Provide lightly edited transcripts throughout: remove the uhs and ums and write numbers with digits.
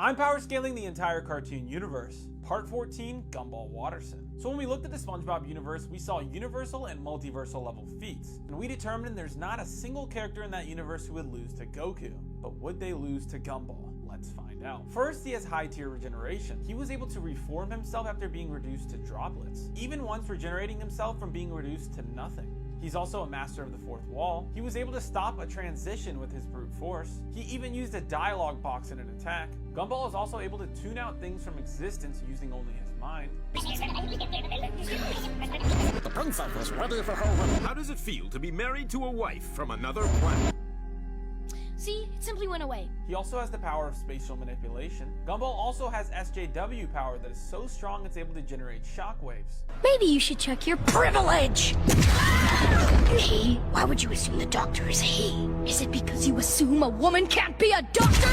I'm power scaling the entire cartoon universe. Part 14, Gumball Watterson. So when we looked at the SpongeBob universe, we saw universal and multiversal level feats, and we determined there's not a single character in that universe who would lose to Goku. But would they lose to Gumball? Let's find out. First, he has high tier regeneration. He was able to reform himself after being reduced to droplets, even once regenerating himself from being reduced to nothing. He's also a master of the fourth wall. He was able to stop a transition with his brute force. He even used a dialogue box in an attack. Gumball is also able to tune out things from existence using only his mind. The princess is ready for her wedding. How does it feel to be married to a wife from another planet? See, it simply went away. He also has the power of spatial manipulation. Gumball also has SJW power that is so strong it's able to generate shockwaves. Maybe you should check your privilege. He? Why would you assume the doctor is he? Is it because you assume a woman can't be a doctor?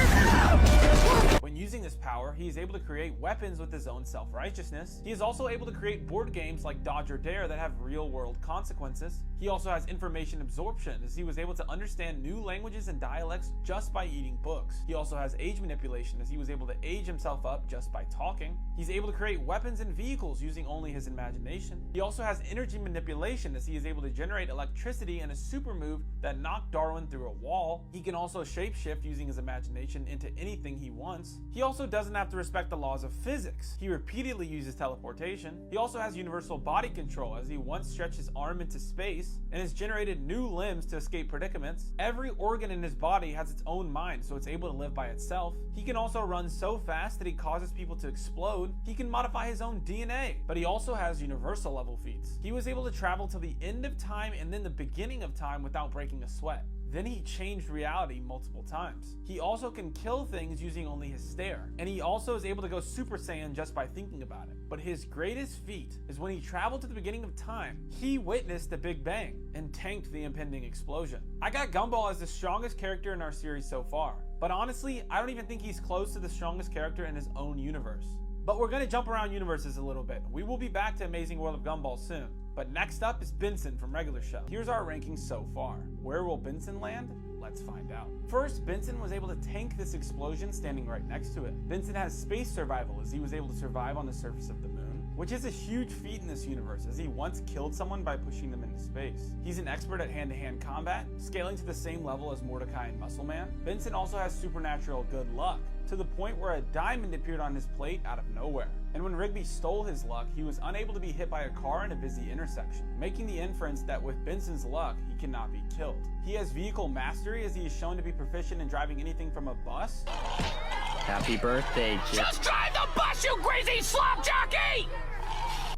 When using this power, he is able to create weapons with his own self-righteousness. He is also able to create board games like Dodge or Dare that have real-world consequences. He also has information absorption, as he was able to understand new languages and dialects just by eating books. He also has age manipulation, as he was able to age himself up just by talking. He's able to create weapons and vehicles using only his imagination. He also has energy manipulation, as he is able to generate electricity and a super move that knocked Darwin through a wall. He can also shapeshift using his imagination into anything he wants. He also doesn't have to respect the laws of physics. He repeatedly uses teleportation. He also has universal body control, as he once stretched his arm into space and has generated new limbs to escape predicaments. Every organ in his body has its own mind, so it's able to live by itself. He can also run so fast that he causes people to explode. He can modify his own DNA, but he also has universal level feats. He was able to travel to the end of time and then the beginning of time without breaking a sweat. Then he changed reality multiple times. He also can kill things using only his stare, and he also is able to go Super Saiyan just by thinking about it. But his greatest feat is when he traveled to the beginning of time. He witnessed the Big Bang and tanked the impending explosion. I got Gumball as the strongest character in our series so far, but honestly, I don't even think he's close to the strongest character in his own universe. But we're gonna jump around universes a little bit. We will be back to Amazing World of Gumball soon. But next up is Benson from Regular Show. Here's our rankings so far. Where will Benson land? Let's find out. First, Benson was able to tank this explosion standing right next to it. Benson has space survival, as he was able to survive on the surface of the moon, which is a huge feat in this universe, as he once killed someone by pushing them into space. He's an expert at hand-to-hand combat, scaling to the same level as Mordecai and Muscle Man. Benson also has supernatural good luck, to the point where a diamond appeared on his plate out of nowhere. And when Rigby stole his luck, he was unable to be hit by a car in a busy intersection, making the inference that with Benson's luck, he cannot be killed. He has vehicle mastery, as he is shown to be proficient in driving anything from a bus. Happy birthday, Chip. Just drive the bus, you crazy slop jockey!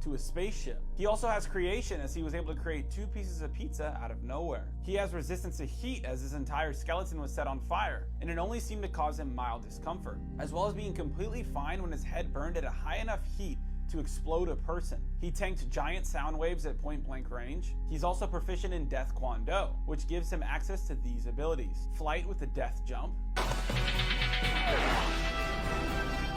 To a spaceship. He also has creation, as he was able to create 2 pieces of pizza out of nowhere. He has resistance to heat, as his entire skeleton was set on fire, and it only seemed to cause him mild discomfort, as well as being completely fine when his head burned at a high enough heat to explode a person. He tanked giant sound waves at point blank range. He's also proficient in Death Kwon Do, which gives him access to these abilities: flight with the death jump,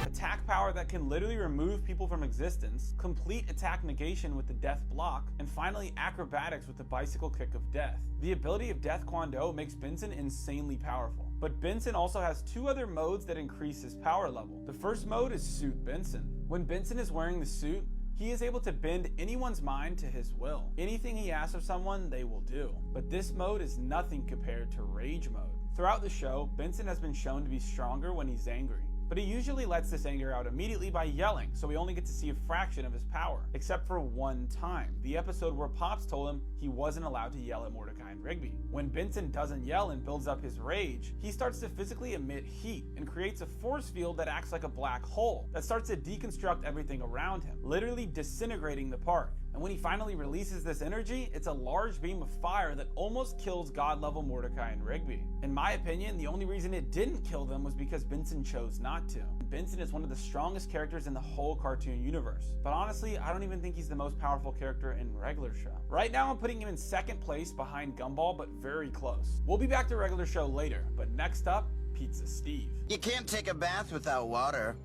attack power that can literally remove people from existence, complete attack negation with the death block, and finally acrobatics with the bicycle kick of death. The ability of Death Kwon Do makes Benson insanely powerful. But Benson also has 2 other modes that increase his power level. The first mode is Suit Benson. When Benson is wearing the suit, he is able to bend anyone's mind to his will. Anything he asks of someone, they will do. But this mode is nothing compared to Rage mode. Throughout the show, Benson has been shown to be stronger when he's angry, but he usually lets this anger out immediately by yelling, so we only get to see a fraction of his power, except for one time, the episode where Pops told him he wasn't allowed to yell at Mordecai and Rigby. When Benson doesn't yell and builds up his rage, he starts to physically emit heat and creates a force field that acts like a black hole that starts to deconstruct everything around him, literally disintegrating the park. And when he finally releases this energy, it's a large beam of fire that almost kills God-level Mordecai and Rigby. In my opinion, the only reason it didn't kill them was because Benson chose not to. Benson is one of the strongest characters in the whole cartoon universe, but honestly, I don't even think he's the most powerful character in Regular Show. Right now, I'm putting him in second place behind Gumball, but very close. We'll be back to Regular Show later, but next up, Pizza Steve. You can't take a bath without water.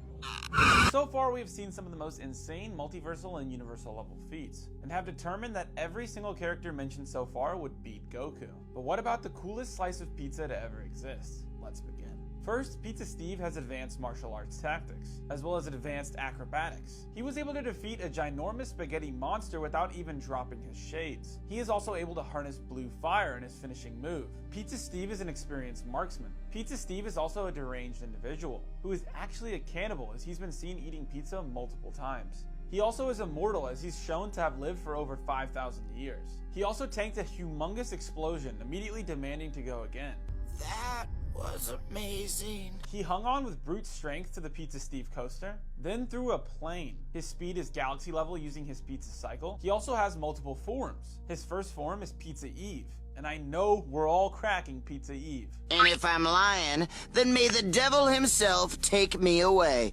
So far, we have seen some of the most insane multiversal and universal level feats, and have determined that every single character mentioned so far would beat Goku. But what about the coolest slice of pizza to ever exist? Let's begin. First, Pizza Steve has advanced martial arts tactics, as well as advanced acrobatics. He was able to defeat a ginormous spaghetti monster without even dropping his shades. He is also able to harness blue fire in his finishing move. Pizza Steve is an experienced marksman. Pizza Steve is also a deranged individual, who is actually a cannibal as he's been seen eating pizza multiple times. He also is immortal as he's shown to have lived for over 5,000 years. He also tanked a humongous explosion, immediately demanding to go again. That was amazing. He hung on with brute strength to the Pizza Steve coaster, then threw a plane. His speed is galaxy level using his pizza cycle. He also has multiple forms. His first form is Pizza Eve, and I know we're all cracking Pizza Eve. And if I'm lying, then may the devil himself take me away.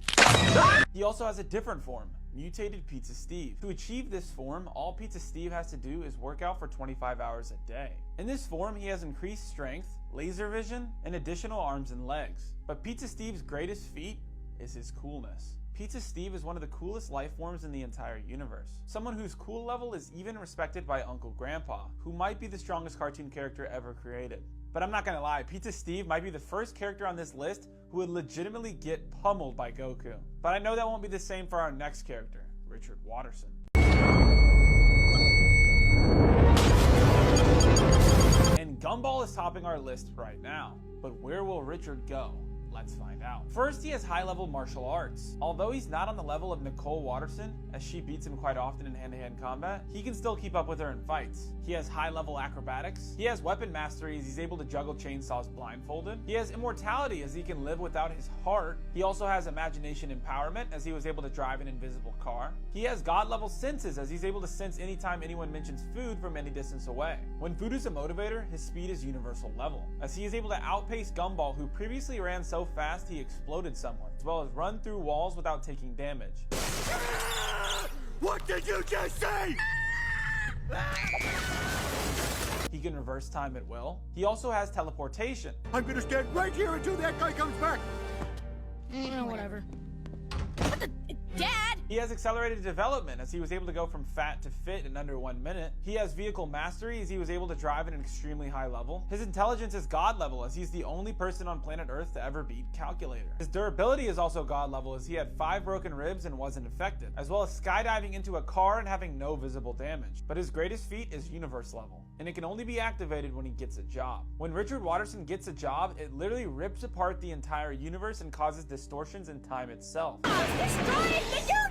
He also has a different form, Mutated Pizza Steve. To achieve this form, all Pizza Steve has to do is work out for 25 hours a day. In this form, he has increased strength, laser vision, and additional arms and legs. But Pizza Steve's greatest feat is his coolness. Pizza Steve is one of the coolest life forms in the entire universe. Someone whose cool level is even respected by Uncle Grandpa, who might be the strongest cartoon character ever created. But I'm not gonna lie, Pizza Steve might be the first character on this list who would legitimately get pummeled by Goku. But I know that won't be the same for our next character, Richard Watterson. And Gumball is topping our list right now. But where will Richard go? Let's find out. First, he has high-level martial arts. Although he's not on the level of Nicole Watterson, as she beats him quite often in hand-to-hand combat, he can still keep up with her in fights. He has high-level acrobatics. He has weapon mastery as he's able to juggle chainsaws blindfolded. He has immortality as he can live without his heart. He also has imagination empowerment as he was able to drive an invisible car. He has god-level senses as he's able to sense anytime anyone mentions food from any distance away. When food is a motivator, his speed is universal level, as he is able to outpace Gumball, who previously ran so fast he exploded someone, as well as run through walls without taking damage. What did you just say? He can reverse time at will. He also has teleportation. I'm gonna stand right here until that guy comes back. Whatever. What the? Dad! He has accelerated development as he was able to go from fat to fit in under 1 minute. He has vehicle mastery as he was able to drive at an extremely high level. His intelligence is god level as he's the only person on planet Earth to ever beat Calculator. His durability is also god level as he had 5 broken ribs and wasn't affected, as well as skydiving into a car and having no visible damage. But his greatest feat is universe level, and it can only be activated when he gets a job. When Richard Watterson gets a job, it literally rips apart the entire universe and causes distortions in time itself. Destroying the universe!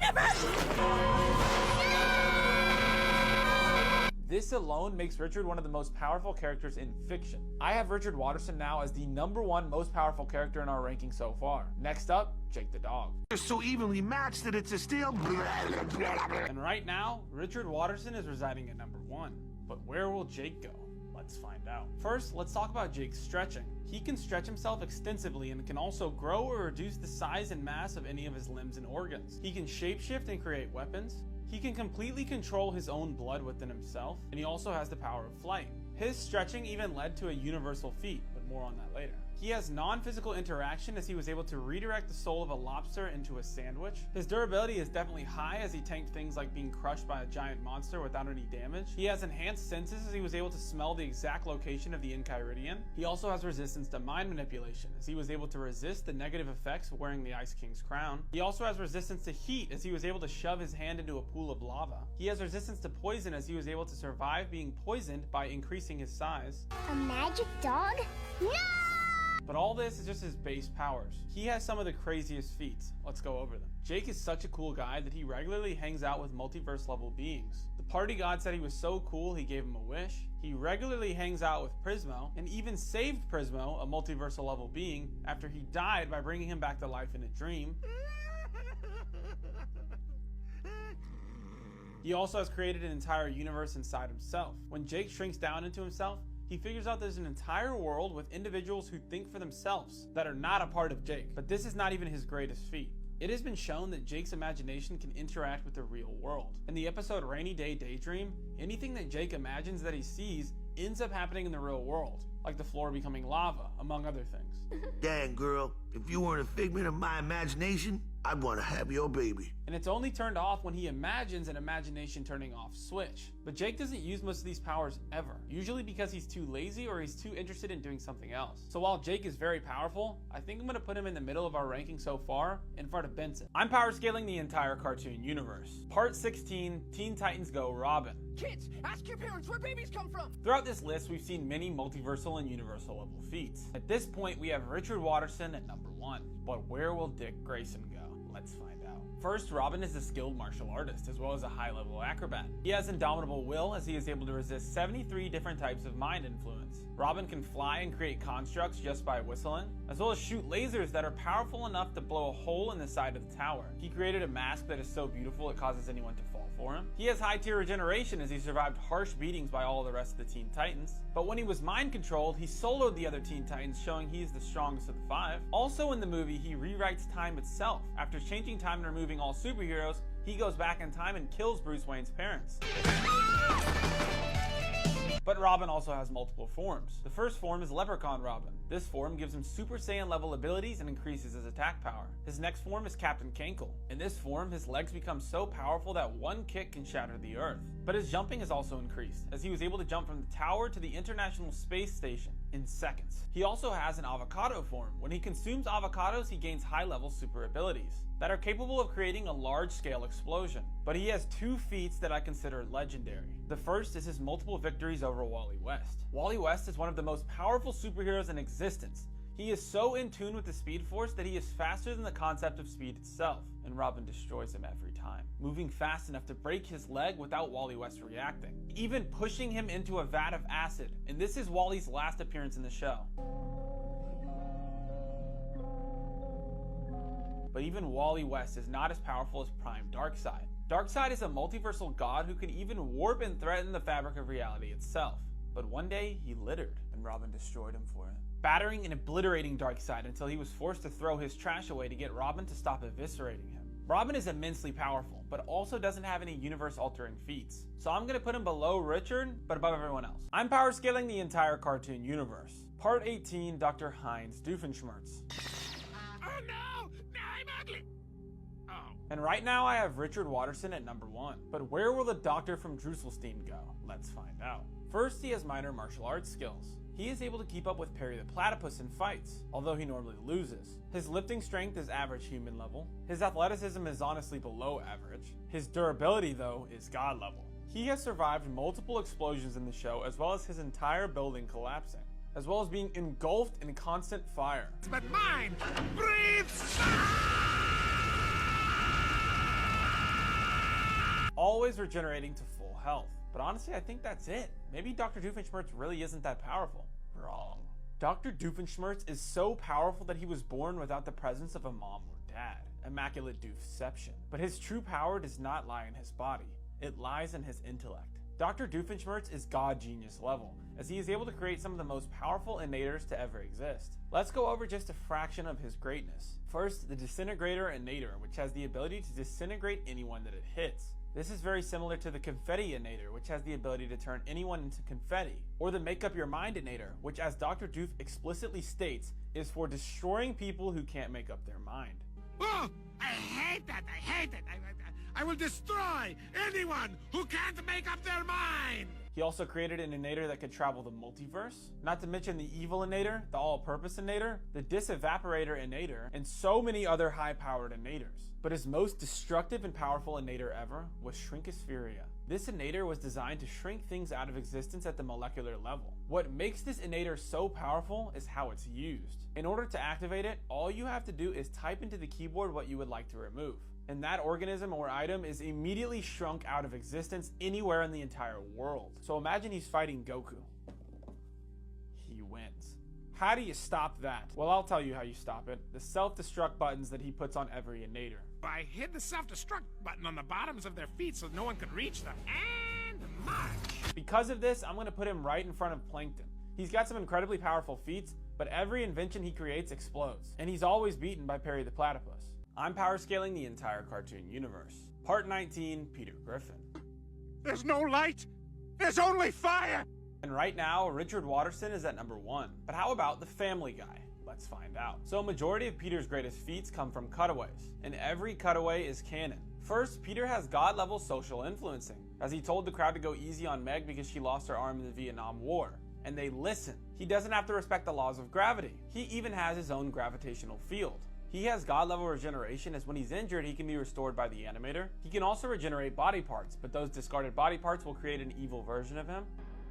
This alone makes Richard one of the most powerful characters in fiction. I have Richard Watterson now as the #1 most powerful character in our ranking so far. Next up, Jake the dog. They're so evenly matched that it's a steal. And right now, Richard Watterson is residing at #1. But where will Jake go? Let's find out. First, let's talk about Jake's stretching. He can stretch himself extensively and can also grow or reduce the size and mass of any of his limbs and organs. He can shapeshift and create weapons. He can completely control his own blood within himself, and he also has the power of flight. His stretching even led to a universal feat, but more on that later. He has non-physical interaction as he was able to redirect the soul of a lobster into a sandwich. His durability is definitely high as he tanked things like being crushed by a giant monster without any damage. He has enhanced senses as he was able to smell the exact location of the Enchiridion. He also has resistance to mind manipulation as he was able to resist the negative effects of wearing the Ice King's crown. He also has resistance to heat as he was able to shove his hand into a pool of lava. He has resistance to poison as he was able to survive being poisoned by increasing his size. A magic dog? No! But all this is just his base powers. He has some of the craziest feats. Let's go over them. Jake is such a cool guy that he regularly hangs out with multiverse level beings. The party god said he was so cool he gave him a wish. He regularly hangs out with Prismo and even saved Prismo, a multiversal level being, after he died by bringing him back to life in a dream. He also has created an entire universe inside himself. When Jake shrinks down into himself, he figures out there's an entire world with individuals who think for themselves that are not a part of Jake. But this is not even his greatest feat. It has been shown that Jake's imagination can interact with the real world. In the episode Rainy Day Daydream, anything that Jake imagines that he sees ends up happening in the real world, like the floor becoming lava, among other things. Dang, girl, if you weren't a figment of my imagination, I'd want to have your baby. And it's only turned off when he imagines an imagination turning off switch. But Jake doesn't use most of these powers ever, usually because he's too lazy or he's too interested in doing something else. So while Jake is very powerful, I think I'm going to put him in the middle of our ranking so far, in front of Benson. I'm power scaling the entire cartoon universe. Part 16, Teen Titans Go Robin. Kids, ask your parents where babies come from. Throughout this list, we've seen many multiversal and universal level feats. At this point, we have Richard Watterson at number 1. But where will Dick Grayson go? Let's find out. First, Robin is a skilled martial artist, as well as a high-level acrobat. He has indomitable will, as he is able to resist 73 different types of mind influence. Robin can fly and create constructs just by whistling, as well as shoot lasers that are powerful enough to blow a hole in the side of the tower. He created a mask that is so beautiful it causes anyone to fall for him. He has high-tier regeneration, as he survived harsh beatings by all the rest of the Teen Titans. But when he was mind-controlled, he soloed the other Teen Titans, showing he is the strongest of the 5. Also in the movie, he rewrites time itself. After changing time and removing all superheroes, he goes back in time and kills Bruce Wayne's parents. But Robin also has multiple forms. The first form is Leprechaun Robin. This form gives him Super Saiyan level abilities and increases his attack power. His next form is Captain Cankle. In this form, his legs become so powerful that one kick can shatter the earth. But his jumping is also increased, as he was able to jump from the tower to the International Space Station in seconds. He also has an avocado form. When he consumes avocados, he gains high-level super abilities that are capable of creating a large-scale explosion. But he has 2 feats that I consider legendary. The first is his multiple victories over Wally West. Wally West is one of the most powerful superheroes in existence. He is so in tune with the Speed Force that he is faster than the concept of speed itself, and Robin destroys him every time, moving fast enough to break his leg without Wally West reacting, even pushing him into a vat of acid, and this is Wally's last appearance in the show. But even Wally West is not as powerful as Prime Darkseid. Darkseid is a multiversal god who can even warp and threaten the fabric of reality itself. But one day, he littered, and Robin destroyed him for it, battering and obliterating Darkseid until he was forced to throw his trash away to get Robin to stop eviscerating him. Robin is immensely powerful, but also doesn't have any universe-altering feats. So I'm going to put him below Richard, but above everyone else. I'm power scaling the entire cartoon universe. Part 18, Dr. Heinz Doofenshmirtz. Oh no! Now I'm ugly! Oh. And right now I have Richard Watterson at number 1. But where will the doctor from Drusselstein go? Let's find out. First, he has minor martial arts skills. He is able to keep up with Perry the Platypus in fights, although he normally loses. His lifting strength is average human level. His athleticism is honestly below average. His durability, though, is god level. He has survived multiple explosions in the show, as well as his entire building collapsing, as well as being engulfed in constant fire. But mine breathes! Always regenerating to full health. But honestly, I think that's it. Maybe Dr. Doofenshmirtz really isn't that powerful. Wrong. Dr. Doofenshmirtz is so powerful that he was born without the presence of a mom or dad. Immaculate Doofception. But his true power does not lie in his body. It lies in his intellect. Dr. Doofenshmirtz is god genius level, as he is able to create some of the most powerful innators to ever exist. Let's go over just a fraction of his greatness. First, the Disintegrator Innator, which has the ability to disintegrate anyone that it hits. This is very similar to the Confetti Innator, which has the ability to turn anyone into confetti, or the Make Up Your Mind Innator, which, as Dr. Doof explicitly states, is for destroying people who can't make up their mind. Oh! I hate that! I hate it! I will destroy anyone who can't make up their mind! He also created an innator that could travel the multiverse, not to mention the evil innator, the all-purpose innator, the disevaporator innator, and so many other high-powered innators. But his most destructive and powerful innator ever was Shrinkospheria. This innator was designed to shrink things out of existence at the molecular level. What makes this innator so powerful is how it's used. In order to activate it, all you have to do is type into the keyboard what you would like to remove, and that organism or item is immediately shrunk out of existence anywhere in the entire world. So imagine he's fighting Goku. He wins. How do you stop that? Well, I'll tell you how you stop it. The self-destruct buttons that he puts on every innator. I hid the self-destruct button on the bottoms of their feet so no one could reach them. And march! Because of this, I'm going to put him right in front of Plankton. He's got some incredibly powerful feats, but every invention he creates explodes. And he's always beaten by Perry the Platypus. I'm power scaling the entire cartoon universe. Part 19, Peter Griffin. There's no light! There's only fire! And right now, Richard Watterson is at number 1. But how about the Family Guy? Let's find out. So a majority of Peter's greatest feats come from cutaways, and every cutaway is canon. First, Peter has god-level social influencing, as he told the crowd to go easy on Meg because she lost her arm in the Vietnam War. And they listen. He doesn't have to respect the laws of gravity. He even has his own gravitational field. He has god-level regeneration, as when he's injured, he can be restored by the animator. He can also regenerate body parts, but those discarded body parts will create an evil version of him.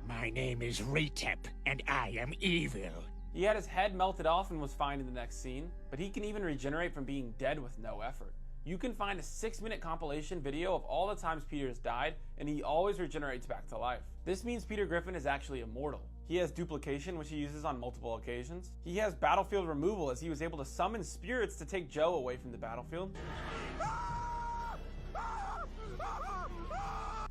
My name is Retep, and I am evil. He had his head melted off and was fine in the next scene, but he can even regenerate from being dead with no effort. You can find a 6-minute compilation video of all the times Peter has died, and he always regenerates back to life. This means Peter Griffin is actually immortal. He has duplication, which he uses on multiple occasions. He has battlefield removal, as he was able to summon spirits to take Joe away from the battlefield.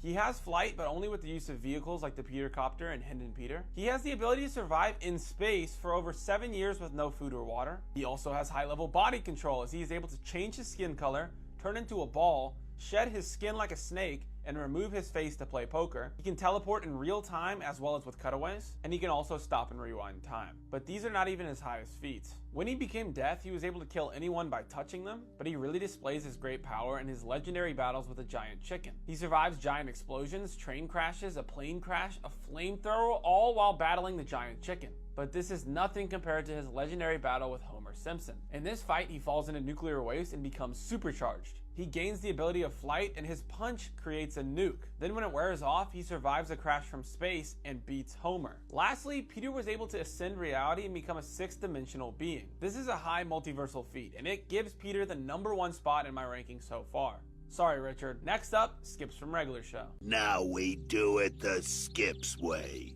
He has flight, but only with the use of vehicles like the Petercopter and Hidden Peter. He has the ability to survive in space for over 7 years with no food or water. He also has high-level body control, as he is able to change his skin color, turn into a ball, shed his skin like a snake, and remove his face to play poker. He can teleport in real time as well as with cutaways, and he can also stop and rewind time. But these are not even his highest feats. When he became Death, he was able to kill anyone by touching them, but he really displays his great power in his legendary battles with a giant chicken. He survives giant explosions, train crashes, a plane crash, a flamethrower, all while battling the giant chicken. But this is nothing compared to his legendary battle with Homer Simpson. In this fight, he falls into nuclear waste and becomes supercharged. He gains the ability of flight, and his punch creates a nuke. Then when it wears off, he survives a crash from space and beats Homer. Lastly, Peter was able to ascend reality and become a 6th-dimensional being. This is a high multiversal feat, and it gives Peter the #1 spot in my ranking so far. Sorry, Richard. Next up, Skips from Regular Show. Now we do it the Skips way.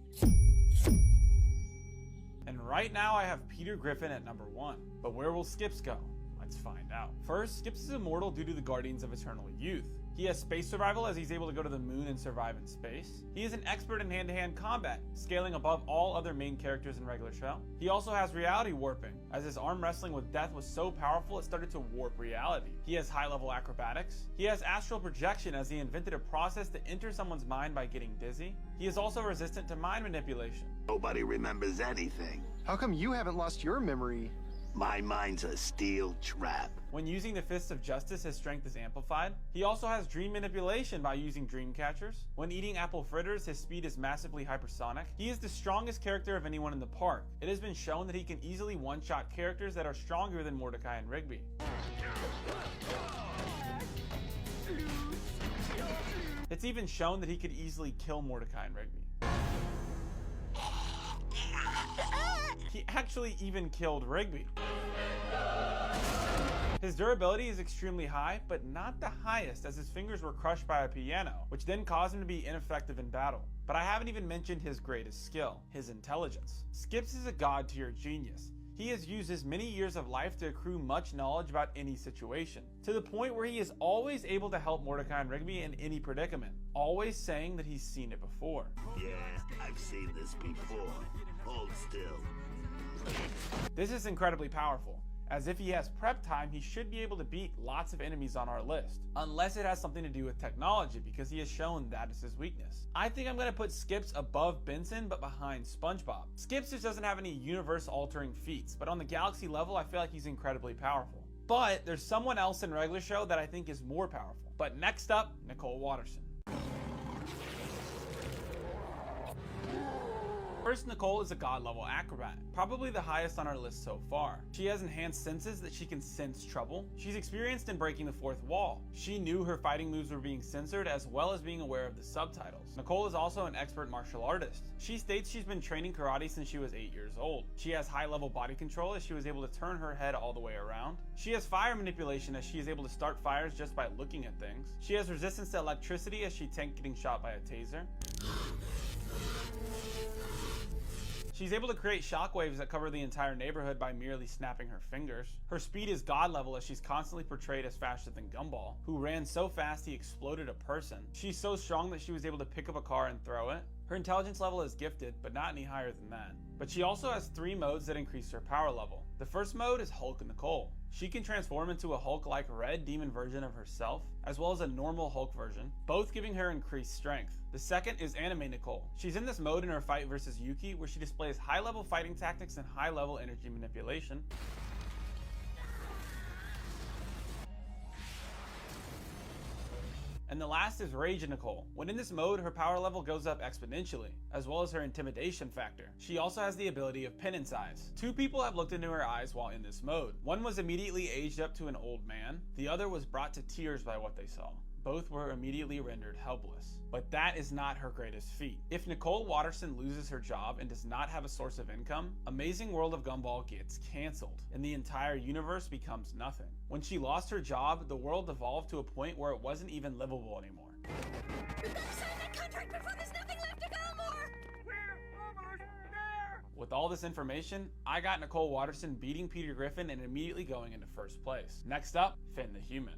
And right now I have Peter Griffin at #1. But where will Skips go? Let's find out. First, Skips is immortal due to the Guardians of Eternal Youth. He has space survival, as he's able to go to the moon and survive in space. He is an expert in hand-to-hand combat, scaling above all other main characters in Regular Show. He also has reality warping, as his arm wrestling with Death was so powerful it started to warp reality. He has high-level acrobatics. He has astral projection, as he invented a process to enter someone's mind by getting dizzy. He is also resistant to mind manipulation. Nobody remembers anything. How come you haven't lost your memory? My mind's a steel trap. When using the Fists of Justice, his strength is amplified. He also has dream manipulation by using dream catchers. When eating apple fritters, his speed is massively hypersonic. He is the strongest character of anyone in the park. It has been shown that he can easily one-shot characters that are stronger than Mordecai and Rigby. It's even shown that he could easily kill Mordecai and Rigby. He actually even killed Rigby. His durability is extremely high, but not the highest, as his fingers were crushed by a piano, which then caused him to be ineffective in battle. But I haven't even mentioned his greatest skill, his intelligence. Skips is a god-tier genius. He has used his many years of life to accrue much knowledge about any situation, to the point where he is always able to help Mordecai and Rigby in any predicament, always saying that he's seen it before. Yeah, I've seen this before. Hold still. This is incredibly powerful, as if he has prep time, he should be able to beat lots of enemies on our list, unless it has something to do with technology, because he has shown that is his weakness. I think I'm going to put Skips above Benson, but behind SpongeBob. Skips just doesn't have any universe-altering feats, but on the galaxy level, I feel like he's incredibly powerful. But there's someone else in Regular Show that I think is more powerful. But next up, Nicole Watterson. First, Nicole is a god-level acrobat, probably the highest on our list so far. She has enhanced senses that she can sense trouble. She's experienced in breaking the fourth wall. She knew her fighting moves were being censored, as well as being aware of the subtitles. Nicole is also an expert martial artist. She states she's been training karate since she was 8 years old. She has high-level body control, as she was able to turn her head all the way around. She has fire manipulation, as she is able to start fires just by looking at things. She has resistance to electricity, as she tanked getting shot by a taser. She's able to create shockwaves that cover the entire neighborhood by merely snapping her fingers. Her speed is god level, as she's constantly portrayed as faster than Gumball, who ran so fast he exploded a person. She's so strong that she was able to pick up a car and throw it. Her intelligence level is gifted, but not any higher than that. But she also has 3 modes that increase her power level. The first mode is Hulk Nicole. She can transform into a Hulk-like red demon version of herself, as well as a normal Hulk version, both giving her increased strength. The second is Anime Nicole. She's in this mode in her fight versus Yuki, where she displays high-level fighting tactics and high-level energy manipulation. And the last is Rage Nicole. When in this mode, her power level goes up exponentially, as well as her intimidation factor. She also has the ability of penance eyes. Two people have looked into her eyes while in this mode. One was immediately aged up to an old man. The other was brought to tears by what they saw. Both were immediately rendered helpless. But that is not her greatest feat. If Nicole Watterson loses her job and does not have a source of income, Amazing World of Gumball gets cancelled, and the entire universe becomes nothing. When she lost her job, the world evolved to a point where it wasn't even livable anymore. We've got to sign that contract before there's nothing left to go more! We're almost there! With all this information, I got Nicole Watterson beating Peter Griffin and immediately going into first place. Next up, Finn the Human.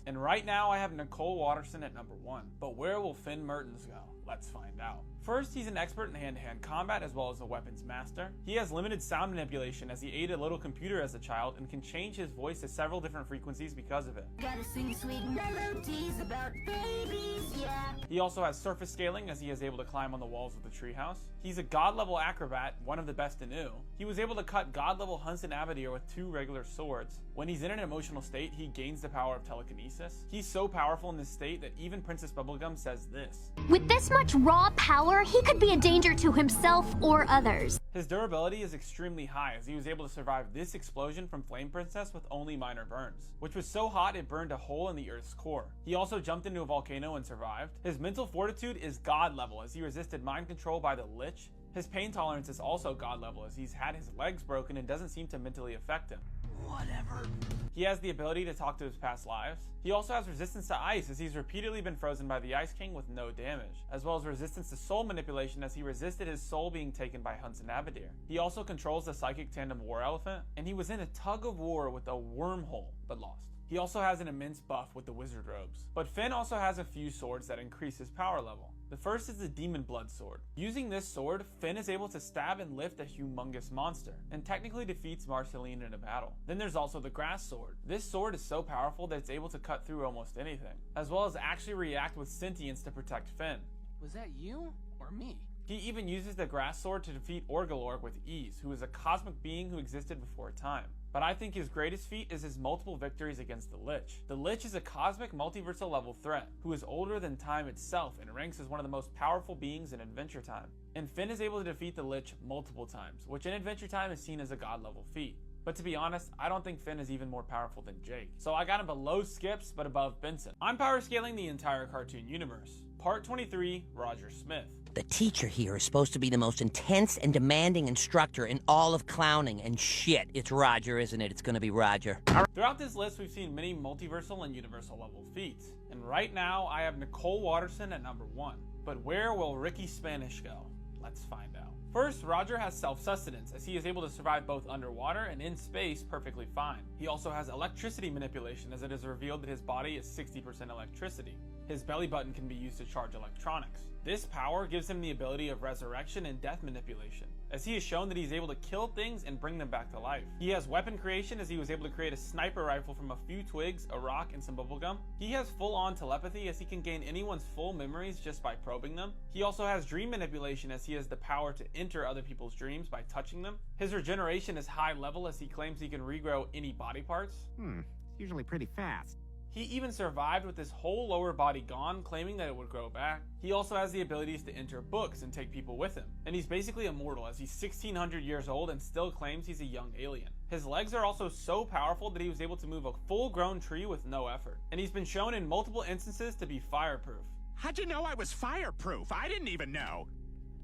And right now I have Nicole Watterson at number 1. But where will Finn Mertens go? Let's find out. First, he's an expert in hand-to-hand combat as well as a weapons master. He has limited sound manipulation as he ate a little computer as a child and can change his voice to several different frequencies because of it. Gotta sing sweet melodies about babies, yeah. He also has surface scaling as he is able to climb on the walls of the treehouse. He's a god-level acrobat, one of the best in EU. He was able to cut god-level Heinz Doofenshmirtz with 2 regular swords. When he's in an emotional state, he gains the power of telekinesis. He's so powerful in this state that even Princess Bubblegum says this. With this much raw power, he could be a danger to himself or others. His durability is extremely high as he was able to survive this explosion from Flame Princess with only minor burns, which was so hot it burned a hole in the Earth's core. He also jumped into a volcano and survived. His mental fortitude is god level as he resisted mind control by the Lich. His pain tolerance is also god level as he's had his legs broken and doesn't seem to mentally affect him. Whatever. He has the ability to talk to his past lives. He also has resistance to ice as he's repeatedly been frozen by the Ice King with no damage, as well as resistance to soul manipulation as he resisted his soul being taken by Heinz Doofenshmirtz. He also controls the psychic tandem war elephant, and he was in a tug of war with a wormhole, but lost. He also has an immense buff with the wizard robes. But Finn also has a few swords that increase his power level. The first is the Demon Blood Sword. Using this sword, Finn is able to stab and lift a humongous monster, and technically defeats Marceline in a battle. Then there's also the Grass Sword. This sword is so powerful that it's able to cut through almost anything, as well as actually react with sentience to protect Finn. Was that you or me? He even uses the Grass Sword to defeat Orgalorg with ease, who is a cosmic being who existed before time. But I think his greatest feat is his multiple victories against the Lich. The Lich is a cosmic multiversal level threat, who is older than time itself and ranks as one of the most powerful beings in Adventure Time. And Finn is able to defeat the Lich multiple times, which in Adventure Time is seen as a god level feat. But to be honest, I don't think Finn is even more powerful than Jake. So I got him below Skips, but above Benson. I'm power scaling the entire cartoon universe. Part 23, Roger Smith. The teacher here is supposed to be the most intense and demanding instructor in all of clowning, and shit, it's Roger, isn't it? It's gonna be Roger. Throughout this list, we've seen many multiversal and universal level feats. And right now, I have Nicole Watterson at number 1. But where will Ricky Spanish go? Let's find out. First, Roger has self-sustenance, as he is able to survive both underwater and in space perfectly fine. He also has electricity manipulation, as it is revealed that his body is 60% electricity. His belly button can be used to charge electronics. This power gives him the ability of resurrection and death manipulation, as he has shown that he's able to kill things and bring them back to life. He has weapon creation, as he was able to create a sniper rifle from a few twigs, a rock, and some bubblegum. He has full-on telepathy, as he can gain anyone's full memories just by probing them. He also has dream manipulation, as he has the power to enter other people's dreams by touching them. His regeneration is high level, as he claims he can regrow any body parts. It's usually pretty fast. He even survived with his whole lower body gone, claiming that it would grow back. He also has the abilities to enter books and take people with him. And he's basically immortal, as he's 1600 years old and still claims he's a young alien. His legs are also so powerful that he was able to move a full-grown tree with no effort. And he's been shown in multiple instances to be fireproof. How'd you know I was fireproof? I didn't even know.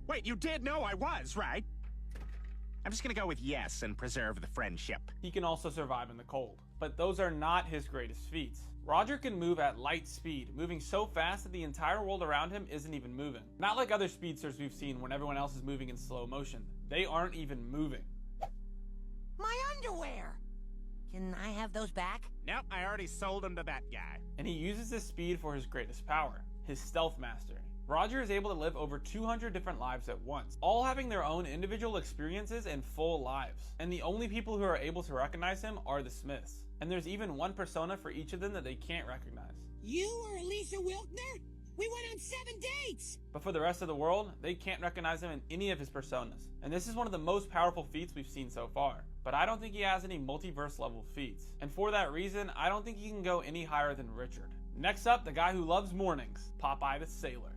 Wait, you did know I was, right? I'm just gonna go with yes and preserve the friendship. He can also survive in the cold. But those are not his greatest feats. Roger can move at light speed, moving so fast that the entire world around him isn't even moving. Not like other speedsters we've seen when everyone else is moving in slow motion. They aren't even moving. My underwear! Can I have those back? Nope, I already sold them to that guy. And he uses this speed for his greatest power, his stealth mastery. Roger is able to live over 200 different lives at once, all having their own individual experiences and full lives. And the only people who are able to recognize him are the Smiths. And there's even one persona for each of them that they can't recognize. You or Elisa Wilkner? We went on 7 dates! But for the rest of the world, they can't recognize him in any of his personas. And this is one of the most powerful feats we've seen so far. But I don't think he has any multiverse level feats. And for that reason, I don't think he can go any higher than Richard. Next up, the guy who loves mornings, Popeye the Sailor.